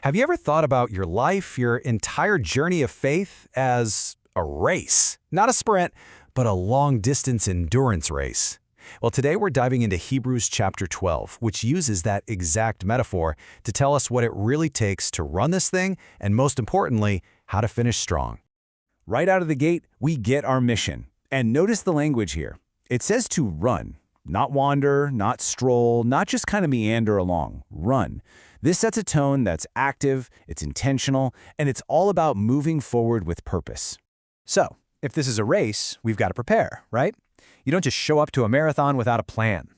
Have you ever thought about your life, your entire journey of faith, as a race? Not a sprint, but a long-distance endurance race. Well, today we're diving into Hebrews chapter 12, which uses that exact metaphor to tell us what it really takes to run this thing, and most importantly, how to finish strong. Right out of the gate, we get our mission. And notice the language here. It says to run, not wander, not stroll, not just kind of meander along. Run. This sets a tone that's active, it's intentional, and it's all about moving forward with purpose. So, if this is a race, we've got to prepare, right? You don't just show up to a marathon without a plan.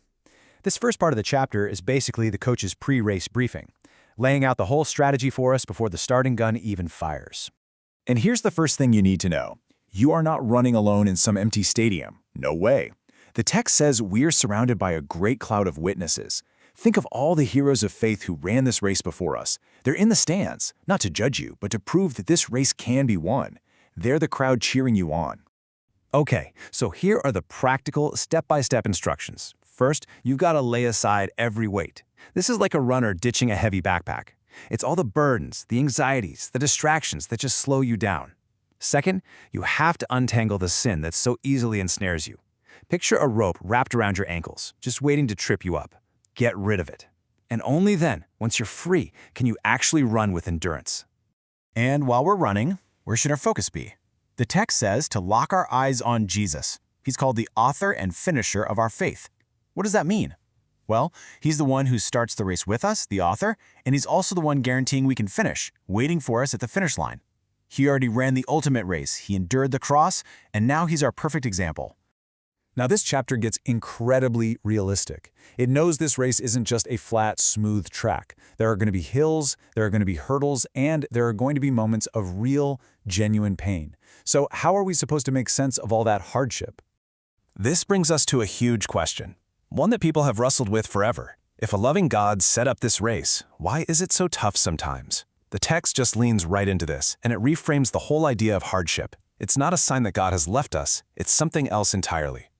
This first part of the chapter is basically the coach's pre-race briefing, laying out the whole strategy for us before the starting gun even fires. And here's the first thing you need to know. You are not running alone in some empty stadium. No way. The text says we're surrounded by a great cloud of witnesses. Think of all the heroes of faith who ran this race before us. They're in the stands, not to judge you, but to prove that this race can be won. They're the crowd cheering you on. Okay, so here are the practical, step-by-step instructions. First, you've got to lay aside every weight. This is like a runner ditching a heavy backpack. It's all the burdens, the anxieties, the distractions that just slow you down. Second, you have to untangle the sin that so easily ensnares you. Picture a rope wrapped around your ankles, just waiting to trip you up. Get rid of it. And only then, once you're free, can you actually run with endurance. And while we're running, where should our focus be? The text says to lock our eyes on Jesus. He's called the author and finisher of our faith. What does that mean? Well, he's the one who starts the race with us, the author, and he's also the one guaranteeing we can finish, waiting for us at the finish line. He already ran the ultimate race, he endured the cross, and now he's our perfect example. Now this chapter gets incredibly realistic. It knows this race isn't just a flat, smooth track. There are going to be hills, there are going to be hurdles, and there are going to be moments of real, genuine pain. So how are we supposed to make sense of all that hardship? This brings us to a huge question, one that people have wrestled with forever. If a loving God set up this race, why is it so tough sometimes? The text just leans right into this, and it reframes the whole idea of hardship. It's not a sign that God has left us, it's something else entirely.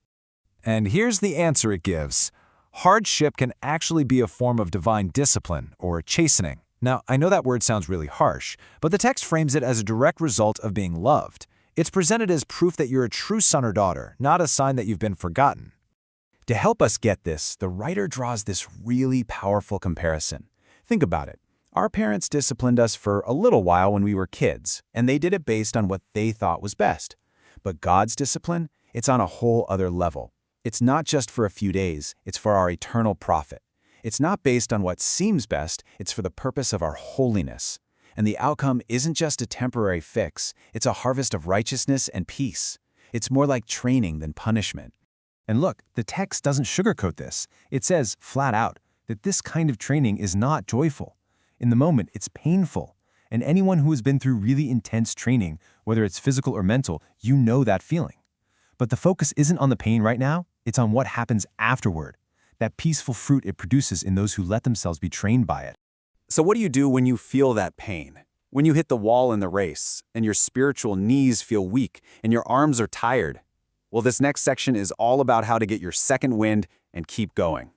And here's the answer it gives. Hardship can actually be a form of divine discipline or chastening. Now, I know that word sounds really harsh, but the text frames it as a direct result of being loved. It's presented as proof that you're a true son or daughter, not a sign that you've been forgotten. To help us get this, the writer draws this really powerful comparison. Think about it. Our parents disciplined us for a little while when we were kids, and they did it based on what they thought was best. But God's discipline, it's on a whole other level. It's not just for a few days, it's for our eternal profit. It's not based on what seems best, it's for the purpose of our holiness. And the outcome isn't just a temporary fix, it's a harvest of righteousness and peace. It's more like training than punishment. And look, the text doesn't sugarcoat this. It says, flat out, that this kind of training is not joyful. In the moment, it's painful. And anyone who has been through really intense training, whether it's physical or mental, you know that feeling. But the focus isn't on the pain right now, it's on what happens afterward, that peaceful fruit it produces in those who let themselves be trained by it. So what do you do when you feel that pain? When you hit the wall in the race, and your spiritual knees feel weak, and your arms are tired? Well, this next section is all about how to get your second wind and keep going.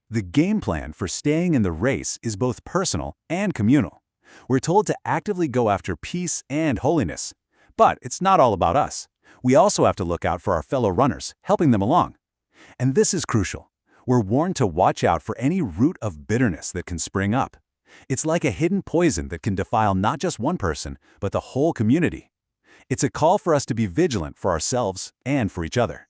The game plan for staying in the race is both personal and communal. We're told to actively go after peace and holiness. But it's not all about us. We also have to look out for our fellow runners, helping them along. And this is crucial. We're warned to watch out for any root of bitterness that can spring up. It's like a hidden poison that can defile not just one person, but the whole community. It's a call for us to be vigilant for ourselves and for each other.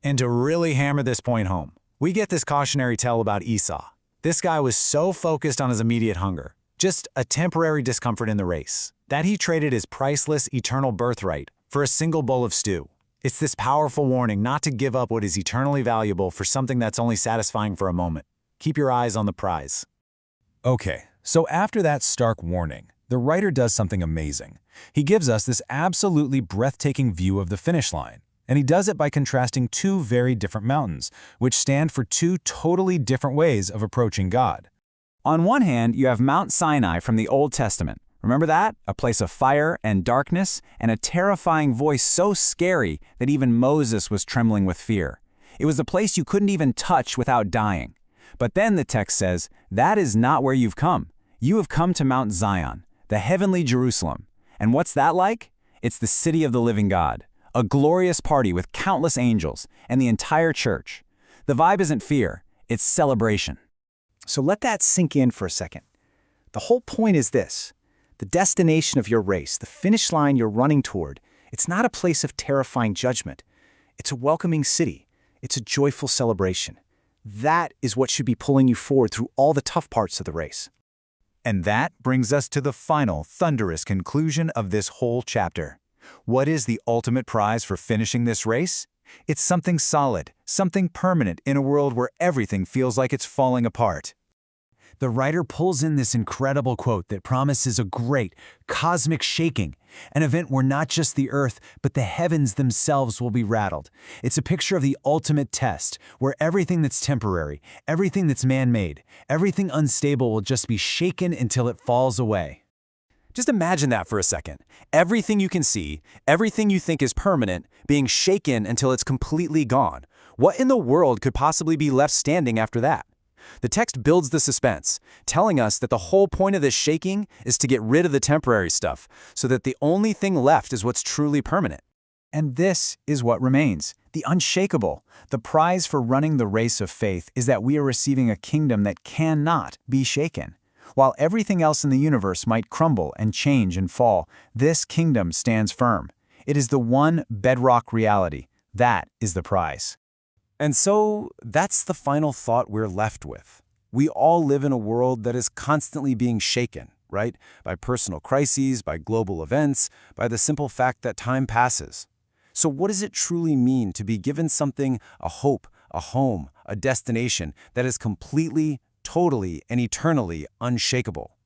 And to really hammer this point home, we get this cautionary tale about Esau. This guy was so focused on his immediate hunger, just a temporary discomfort in the race, that he traded his priceless eternal birthright for a single bowl of stew. It's this powerful warning not to give up what is eternally valuable for something that's only satisfying for a moment. Keep your eyes on the prize. Okay, so after that stark warning, the writer does something amazing. He gives us this absolutely breathtaking view of the finish line. And he does it by contrasting two very different mountains, which stand for two totally different ways of approaching God. On one hand, you have Mount Sinai from the Old Testament. Remember that? A place of fire and darkness, and a terrifying voice so scary that even Moses was trembling with fear. It was a place you couldn't even touch without dying. But then the text says, that is not where you've come. You have come to Mount Zion, the heavenly Jerusalem. And what's that like? It's the city of the living God, a glorious party with countless angels and the entire church. The vibe isn't fear, it's celebration. So let that sink in for a second. The whole point is this. The destination of your race, the finish line you're running toward, it's not a place of terrifying judgment. It's a welcoming city. It's a joyful celebration. That is what should be pulling you forward through all the tough parts of the race. And that brings us to the final, thunderous conclusion of this whole chapter. What is the ultimate prize for finishing this race? It's something solid, something permanent in a world where everything feels like it's falling apart. The writer pulls in this incredible quote that promises a great, cosmic shaking, an event where not just the earth, but the heavens themselves will be rattled. It's a picture of the ultimate test, where everything that's temporary, everything that's man-made, everything unstable will just be shaken until it falls away. Just imagine that for a second. Everything you can see, everything you think is permanent, being shaken until it's completely gone. What in the world could possibly be left standing after that? The text builds the suspense, telling us that the whole point of this shaking is to get rid of the temporary stuff, so that the only thing left is what's truly permanent. And this is what remains, the unshakable. The prize for running the race of faith is that we are receiving a kingdom that cannot be shaken. While everything else in the universe might crumble and change and fall, this kingdom stands firm. It is the one bedrock reality. That is the prize. And so that's the final thought we're left with. We all live in a world that is constantly being shaken, right? By personal crises, by global events, by the simple fact that time passes. So what does it truly mean to be given something, a hope, a home, a destination that is completely, totally, and eternally unshakable?